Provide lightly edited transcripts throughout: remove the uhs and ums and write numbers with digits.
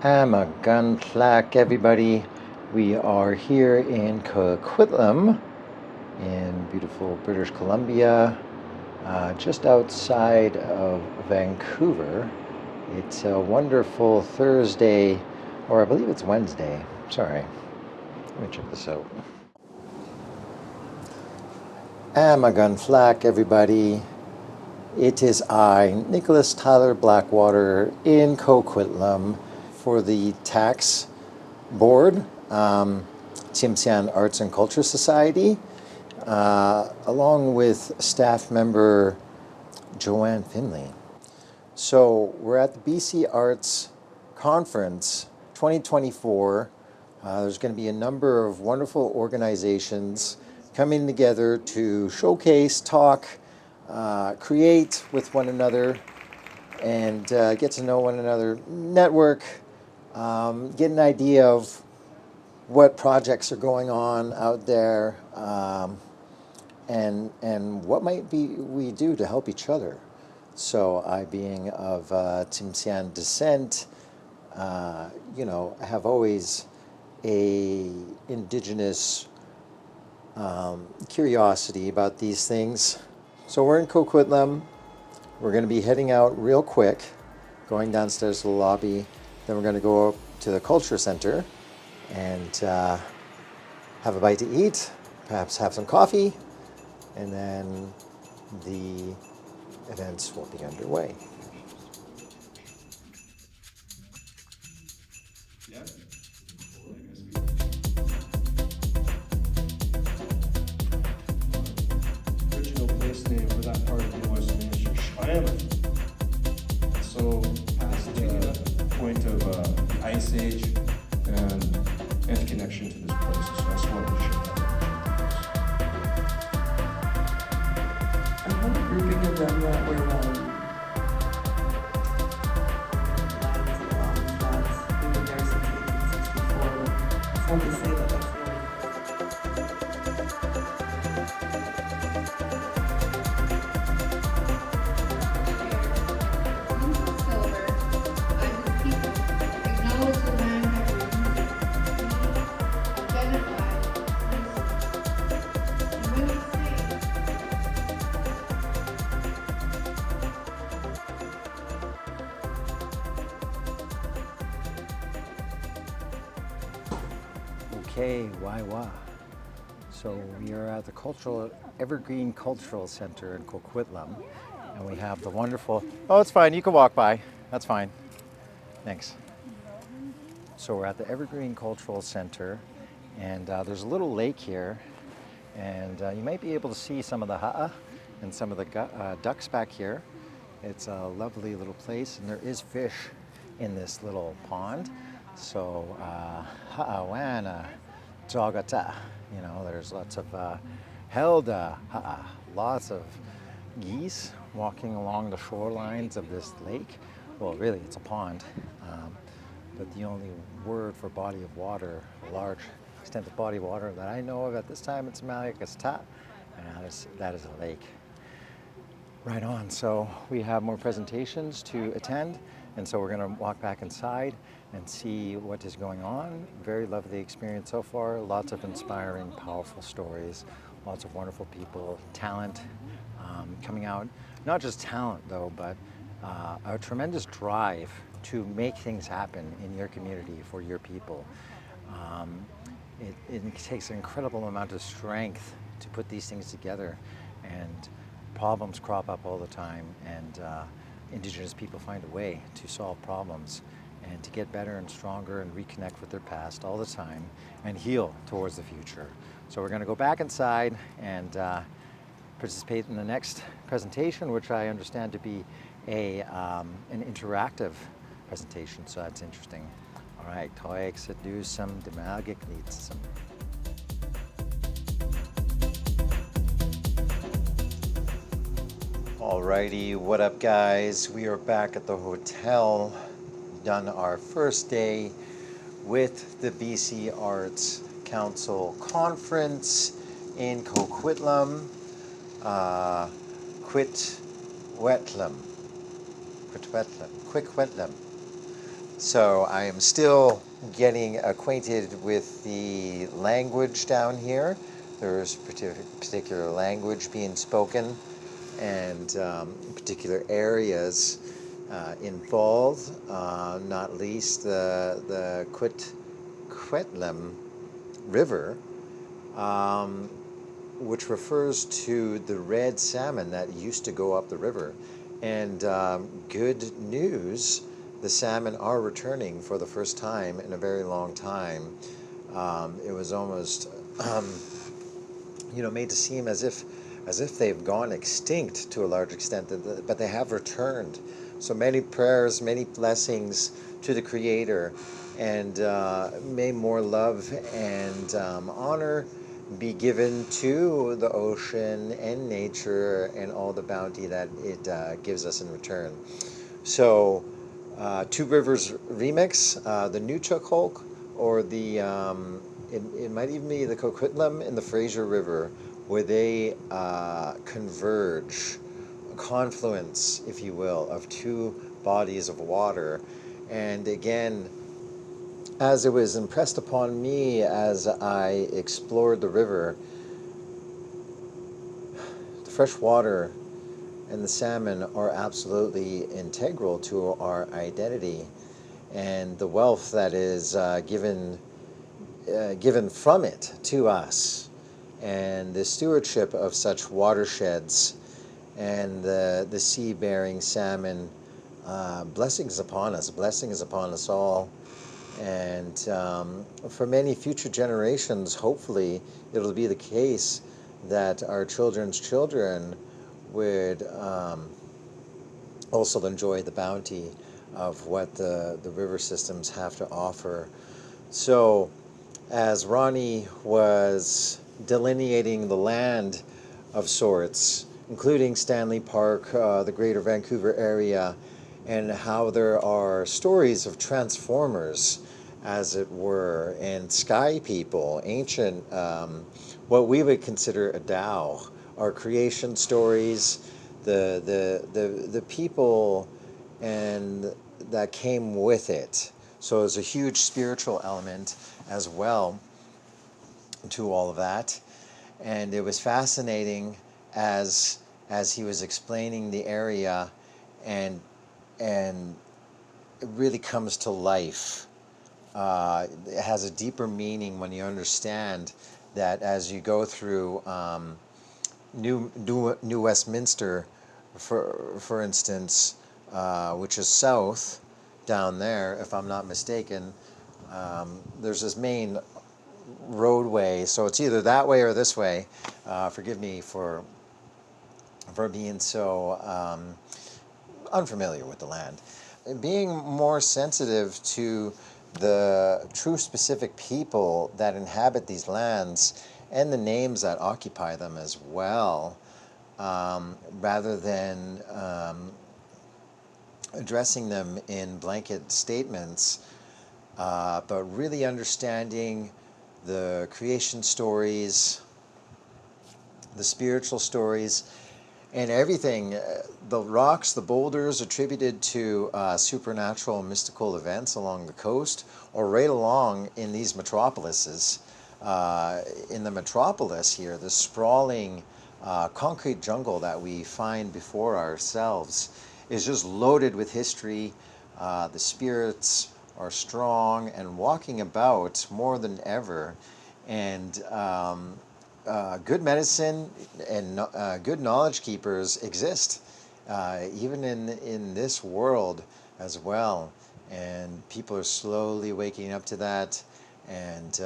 I'm a gun plaque, everybody. We are here in Kwikwetlam in beautiful British Columbia, just outside of Vancouver. It's a wonderful Thursday, or I believe it's Wednesday. Sorry, let me check this out. I'm a gun flack, everybody. It is I, Nicholas Tyler Blackwater, in Coquitlam for the tax board, Tsimshian Arts and Culture Society, along with staff member Joanne Finley. So we're at the BC Arts Conference 2024. There's going to be a number of wonderful organizations coming together to showcase, talk, create with one another, and get to know one another, network, get an idea of what projects are going on out there, and what might be we do to help each other. So I, being of Tsimshian descent, have always a indigenous curiosity about these things. So we're in Coquitlam. We're going to be heading out real quick, going downstairs to the lobby. Then we're going to go up to the Culture Center and have a bite to eat, perhaps have some coffee, and then the events will be underway. Original place name for that part of the US Ministry, Schwammer. So past the point of the Ice Age and connection to this place. So I just wanted to share that. I had a grouping of them that were we've been there since 1864. It's hard to say that that's Okay, why? So we are at the Evergreen Cultural Center in Coquitlam, and we have the wonderful. Oh, it's fine. You can walk by. That's fine. Thanks. So we're at the Evergreen Cultural Center, and there's a little lake here, and you might be able to see some of the ha'a and some of the ducks back here. It's a lovely little place, and there is fish in this little pond. So ha'awana jogata, there's lots of helda ha'a, lots of geese walking along the shorelines of this lake. Well, really, it's a pond, but the only word for body of water, a large extensive body of water that I know of at this time in Somalia is ta, and that is a lake. Right on. So we have more presentations to attend, and so we're going to walk back inside and see what is going on. Very lovely experience so far. Lots of inspiring, powerful stories. Lots of wonderful people, talent coming out. Not just talent though, but a tremendous drive to make things happen in your community for your people. It takes an incredible amount of strength to put these things together, and problems crop up all the time, and Indigenous people find a way to solve problems and to get better and stronger and reconnect with their past all the time and heal towards the future. So we're going to go back inside and participate in the next presentation, which I understand to be an interactive presentation, so that's interesting. All right, toik sedusam demagik nitsam. Alrighty, what up guys? We are back at the hotel, done our first day with the BC Arts Council Conference in Coquitlam, Kwikwetlam. So I am still getting acquainted with the language down here. There's particular language being spoken and particular areas involved, not least the Kwikwetlam River, um, which refers to the red salmon that used to go up the river. And good news, the salmon are returning for the first time in a very long time. It was almost, made to seem as if they've gone extinct to a large extent, but they have returned. So many prayers, many blessings to the Creator, and may more love and honor be given to the ocean and nature and all the bounty that it gives us in return. So, Two Rivers Remix, the new Chukolk, or it might even be the Coquitlam and the Fraser River, where they converge, a confluence, if you will, of two bodies of water. And again, as it was impressed upon me as I explored the river, the fresh water and the salmon are absolutely integral to our identity, and the wealth that is given from it to us, and the stewardship of such watersheds and the sea-bearing salmon, blessings upon us all. And for many future generations, hopefully, it'll be the case that our children's children would also enjoy the bounty of what the river systems have to offer. So, as Ronnie was delineating the land of sorts, including Stanley Park, the Greater Vancouver area, and how there are stories of transformers, as it were, and sky people, ancient, what we would consider a Tao, our creation stories, the people and that came with it. So there's a huge spiritual element as well to all of that. And it was fascinating as he was explaining the area, and it really comes to life. It has a deeper meaning when you understand that as you go through New Westminster, for instance, which is south down there, if I'm not mistaken. There's this main roadway, so it's either that way or this way. Forgive me for being so unfamiliar with the land. Being more sensitive to the true specific people that inhabit these lands and the names that occupy them as well, rather than addressing them in blanket statements, but really understanding the creation stories, the spiritual stories, and everything, the rocks, the boulders attributed to supernatural and mystical events along the coast, or right along in these metropolises. In the metropolis here, the sprawling concrete jungle that we find before ourselves is just loaded with history. The spirits are strong and walking about more than ever, and good medicine and good knowledge keepers exist, even in this world as well. And people are slowly waking up to that. And,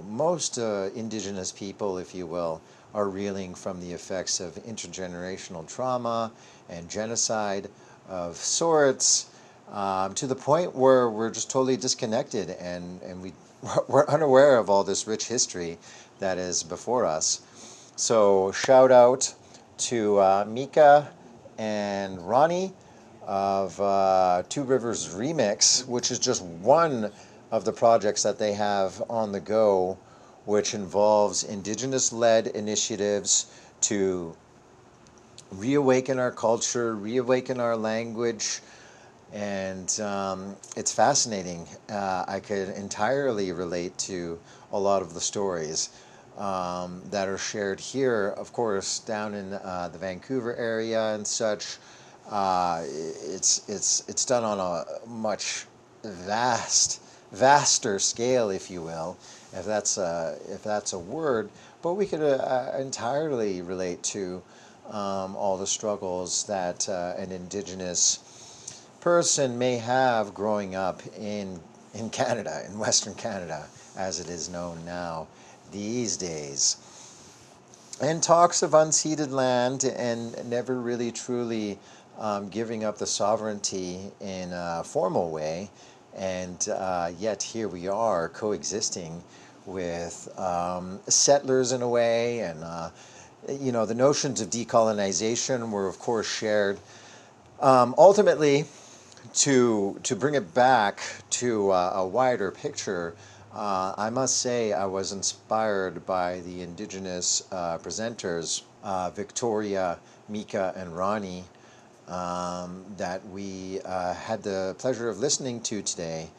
most indigenous people, if you will, are reeling from the effects of intergenerational trauma and genocide of sorts, to the point where we're just totally disconnected, and we're unaware of all this rich history that is before us. So shout out to Mika and Ronnie of Two Rivers Remix, which is just one of the projects that they have on the go, which involves Indigenous-led initiatives to reawaken our culture, reawaken our language, And it's fascinating. I could entirely relate to a lot of the stories that are shared here, of course, down in the Vancouver area and such. It's done on a much vaster scale, if you will, if that's a word. But we could entirely relate to all the struggles that an Indigenous person may have growing up in Canada, in Western Canada, as it is known now these days. And talks of unceded land and never really truly giving up the sovereignty in a formal way. And yet here we are coexisting with settlers in a way. And, the notions of decolonization were, of course, shared. Ultimately, to bring it back to a wider picture, I must say I was inspired by the Indigenous presenters, Victoria, Mika, and Ronnie, that we had the pleasure of listening to today.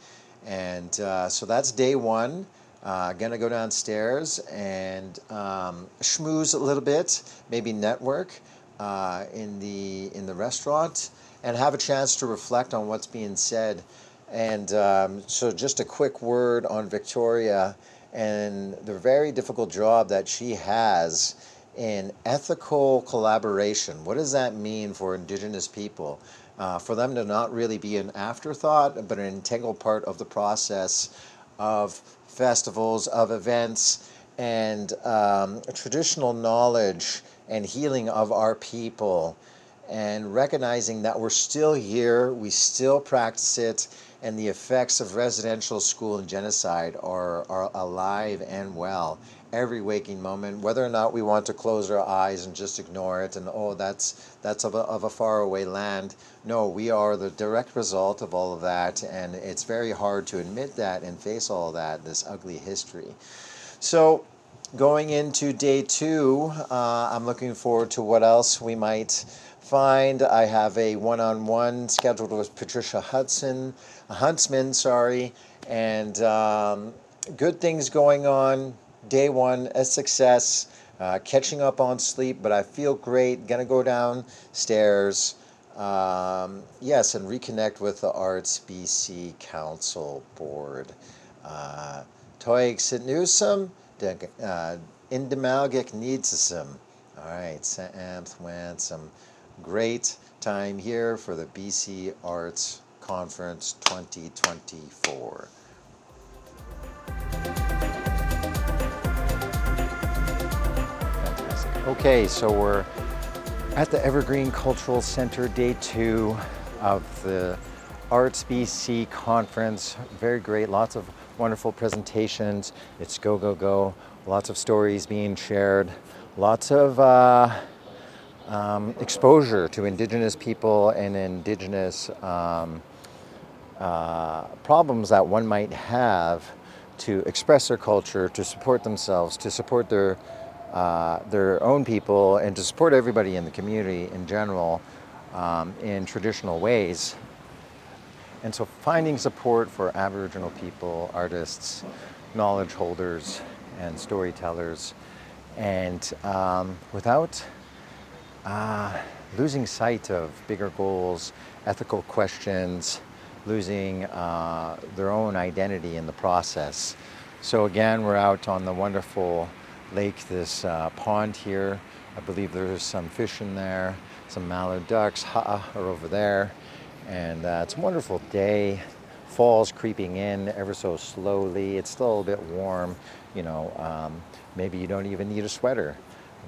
And so that's day one. Gonna go downstairs and schmooze a little bit, maybe network in the restaurant, and have a chance to reflect on what's being said. And so just a quick word on Victoria and the very difficult job that she has in ethical collaboration. What does that mean for Indigenous people? For them to not really be an afterthought, but an integral part of the process of festivals, of events, and traditional knowledge and healing of our people, and recognizing that we're still here, we still practice it, and the effects of residential school and genocide are alive and well every waking moment, whether or not we want to close our eyes and just ignore it and, oh, that's of a faraway land. No, we are the direct result of all of that, and it's very hard to admit that and face all of that, this ugly history. So going into day two, I'm looking forward to what else we might find. I have a one-on-one scheduled with Patricia Huntsman, and good things going on. Day one, a success, catching up on sleep, but I feel great. Gonna go downstairs, yes, and reconnect with the Arts BC Council Board. Toig sit newsome, Indemalgik needsum. All right, some great time here for the BC Arts Conference 2024. Okay, so we're at the Evergreen Cultural Center, day two of the Arts BC Conference. Very great, lots of wonderful presentations. It's go, go, go. Lots of stories being shared. Lots of exposure to Indigenous people and Indigenous problems that one might have to express their culture, to support themselves, to support their own people, and to support everybody in the community in general in traditional ways. And so finding support for Aboriginal people, artists, knowledge holders, and storytellers, and without losing sight of bigger goals, ethical questions, losing their own identity in the process. So again, we're out on the wonderful lake, this pond here. I believe there's some fish in there, some mallard ducks are over there, and it's a wonderful day. Fall's creeping in ever so slowly. It's still a bit warm, maybe you don't even need a sweater,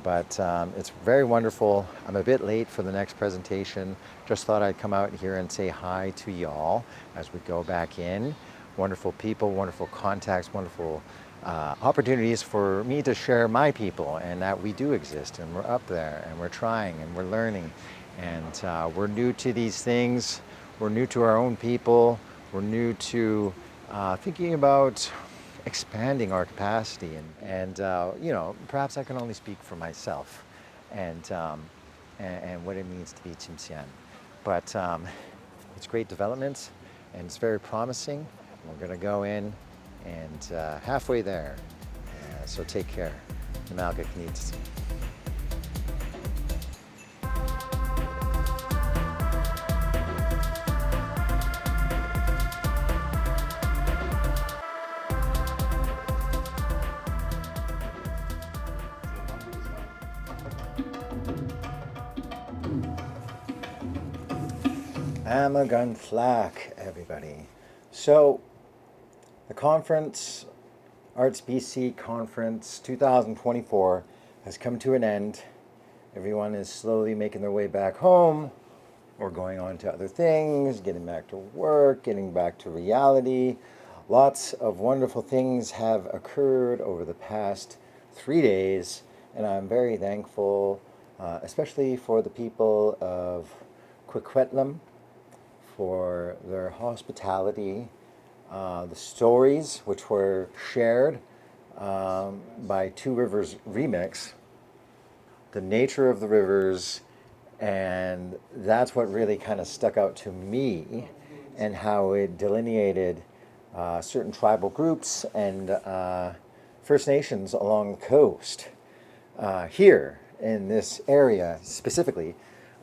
but it's very wonderful. I'm a bit late for the next presentation. Just thought I'd come out here and say hi to y'all as we go back in. Wonderful people, wonderful contacts, wonderful opportunities for me to share my people, and that we do exist, and we're up there, and we're trying, and we're learning, and we're new to these things. We're new to our own people. We're new to thinking about expanding our capacity, and perhaps I can only speak for myself, and what it means to be Tsimshian. But It's great development, and it's very promising. We're going to go in and halfway there. So take care. Namalga Kniets. Amagun Flak, everybody. So, the conference, Arts BC Conference 2024, has come to an end. Everyone is slowly making their way back home or going on to other things, getting back to work, getting back to reality. Lots of wonderful things have occurred over the past 3 days, and I'm very thankful, especially for the people of Kwikwetlam, for their hospitality, the stories which were shared by Two Rivers Remix, the nature of the rivers, and that's what really kind of stuck out to me, and how it delineated certain tribal groups and First Nations along the coast here in this area specifically,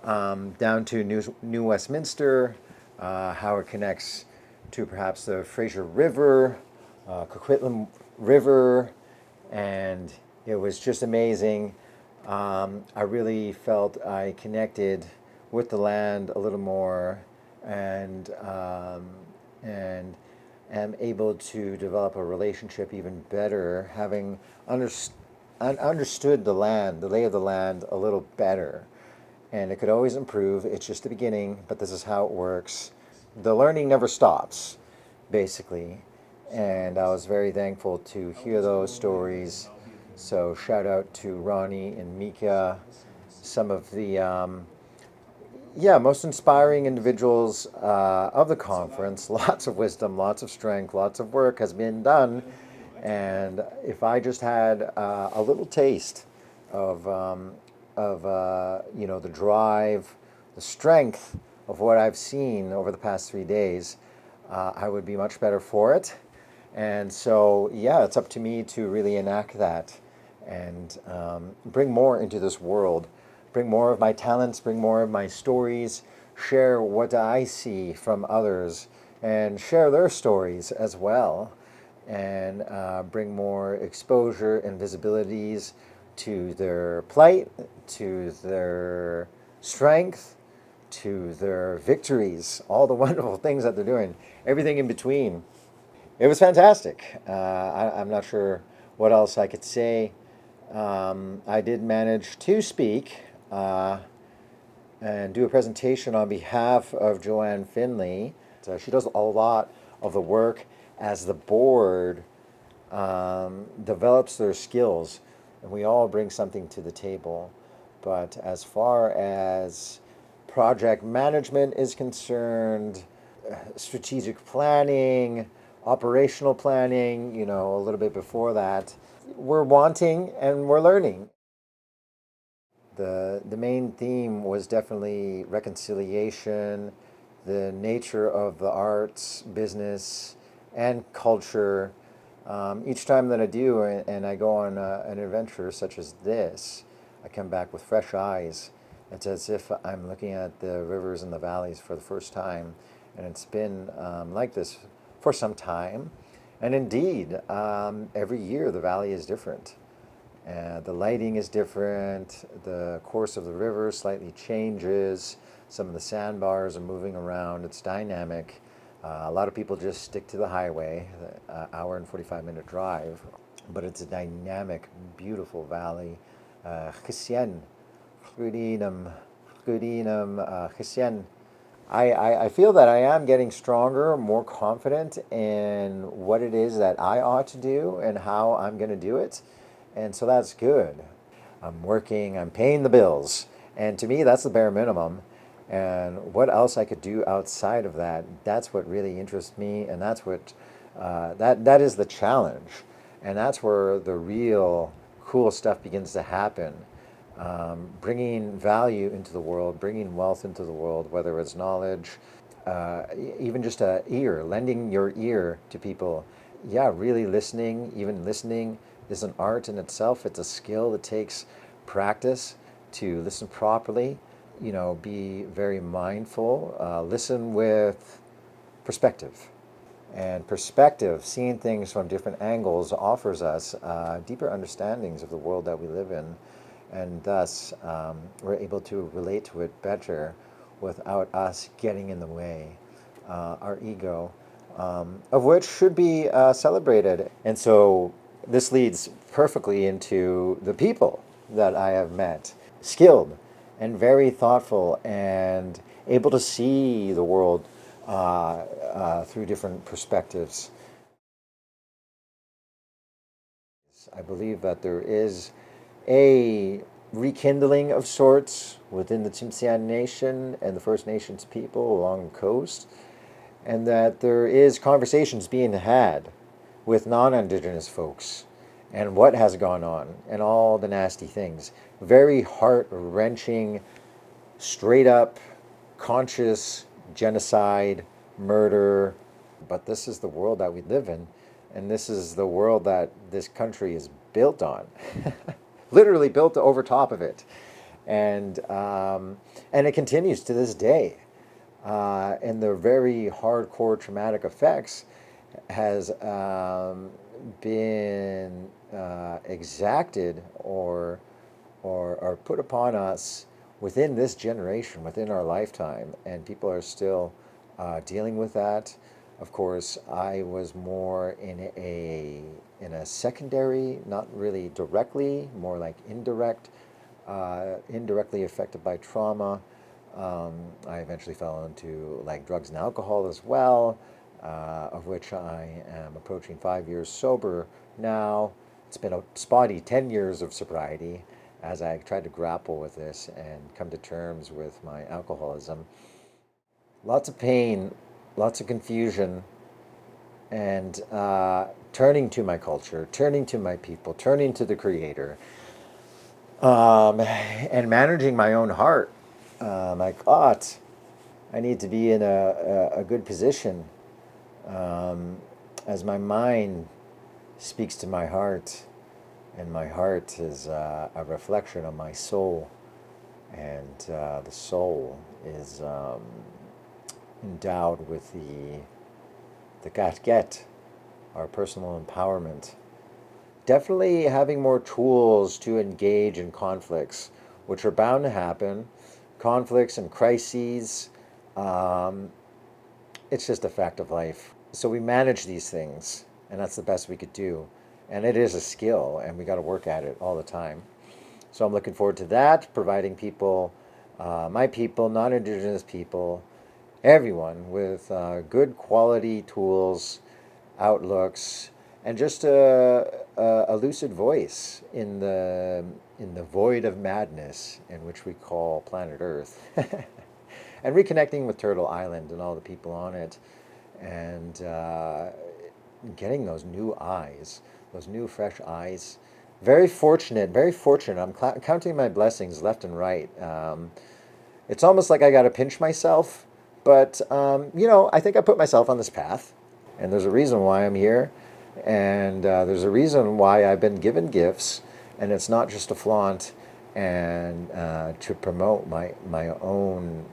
down to New Westminster, how it connects to perhaps the Fraser River, Kwikwetlam River, and it was just amazing. I really felt I connected with the land a little more, and am able to develop a relationship even better, having understood the land, the lay of the land a little better. And it could always improve. It's just the beginning, but this is how it works. The learning never stops, basically. And I was very thankful to hear those stories. So shout out to Ronnie and Mika, some of the most inspiring individuals of the conference. Lots of wisdom, lots of strength, lots of work has been done. And if I just had a little taste of the drive, the strength of what I've seen over the past 3 days, I would be much better for it. And so, yeah, it's up to me to really enact that and bring more into this world, bring more of my talents, bring more of my stories, share what I see from others, and share their stories as well, and bring more exposure and visibilities to their plight, to their strength, to their victories, all the wonderful things that they're doing, everything in between. It was fantastic. I'm not sure what else I could say. I did manage to speak and do a presentation on behalf of Joanne Finley. She does a lot of the work as the board develops their skills, and we all bring something to the table. But as far as project management is concerned, strategic planning, operational planning, a little bit before that, we're wanting and we're learning. The main theme was definitely reconciliation, the nature of the arts, business, and culture. Each time that I do and I go on an adventure such as this, I come back with fresh eyes. It's as if I'm looking at the rivers and the valleys for the first time, and it's been like this for some time. And indeed, every year the valley is different. The lighting is different, the course of the river slightly changes, some of the sandbars are moving around, it's dynamic. A lot of people just stick to the highway, the hour and 45-minute drive, but it's a dynamic, beautiful valley. Chesien, Chesien. I feel that I am getting stronger, more confident in what it is that I ought to do and how I'm going to do it. And so that's good. I'm working, I'm paying the bills. And to me, that's the bare minimum. And what else I could do outside of that, that's what really interests me. And that's what, that is the challenge. And that's where the real cool stuff begins to happen. Bringing value into the world, bringing wealth into the world, whether it's knowledge, even just a ear, lending your ear to people. Yeah, really listening, even listening is an art in itself. It's a skill that takes practice to listen properly, be very mindful, listen with perspective. And perspective, seeing things from different angles, offers us deeper understandings of the world that we live in. And thus, we're able to relate to it better without us getting in the way. Our ego, of which should be celebrated. And so this leads perfectly into the people that I have met, skilled and very thoughtful and able to see the world through different perspectives. I believe that there is a rekindling of sorts within the Tsimshian Nation and the First Nations people along the coast, and that there is conversations being had with non-Indigenous folks and what has gone on and all the nasty things. Very heart-wrenching, straight-up, conscious genocide, murder. But this is the world that we live in, and this is the world that this country is built on. Literally built over top of it. And it continues to this day. And the very hardcore traumatic effects has been exacted or put upon us within this generation, within our lifetime, and people are still dealing with that. Of course, I was more in a secondary, not really directly, more like indirectly affected by trauma. I eventually fell into like drugs and alcohol as well, of which I am approaching 5 years sober now. It's been a spotty 10 years of sobriety as I tried to grapple with this and come to terms with my alcoholism. Lots of pain, lots of confusion, and turning to my culture, turning to my people, turning to the Creator, and managing my own heart. I thought I need to be in a good position as my mind speaks to my heart, and my heart is a reflection of my soul, and the soul is endowed with the Gatget, our personal empowerment. Definitely having more tools to engage in conflicts, which are bound to happen. Conflicts and crises, it's just a fact of life. So we manage these things, and that's the best we could do. And it is a skill, and we got to work at it all the time. So I'm looking forward to that, providing people, my people, non-Indigenous people, everyone with good quality tools, outlooks, and just a lucid voice in the void of madness in which we call planet Earth. And reconnecting with Turtle Island and all the people on it, and getting those new eyes, those new fresh eyes. Very fortunate, very fortunate. I'm counting my blessings left and right. It's almost like I got to pinch myself, but I think I put myself on this path, and there's a reason why I'm here, and there's a reason why I've been given gifts, and it's not just to flaunt and to promote my own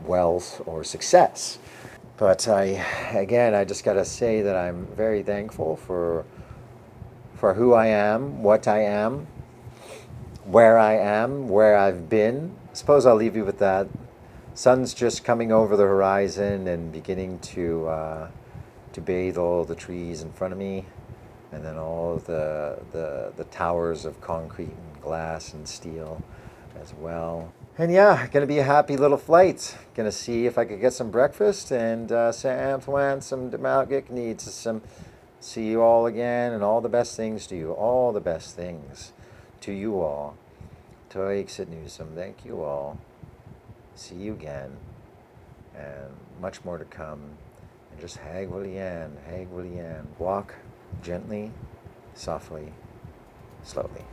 wealth or success. But I just got to say that I'm very thankful for who I am, what I am, where I've been. I suppose I'll leave you with that. Sun's just coming over the horizon and beginning to bathe all the trees in front of me, and then all the towers of concrete and glass and steel as well. And yeah, gonna be a happy little flight. Gonna see if I could get some breakfast and Saint Antoine, some Demalgik needs some. See you all again, and all the best things to you. All the best things to you all. Toik Sit Newsome, thank you all. See you again, and much more to come. And just Hag Willian, Hag Willian. Walk gently, softly, slowly.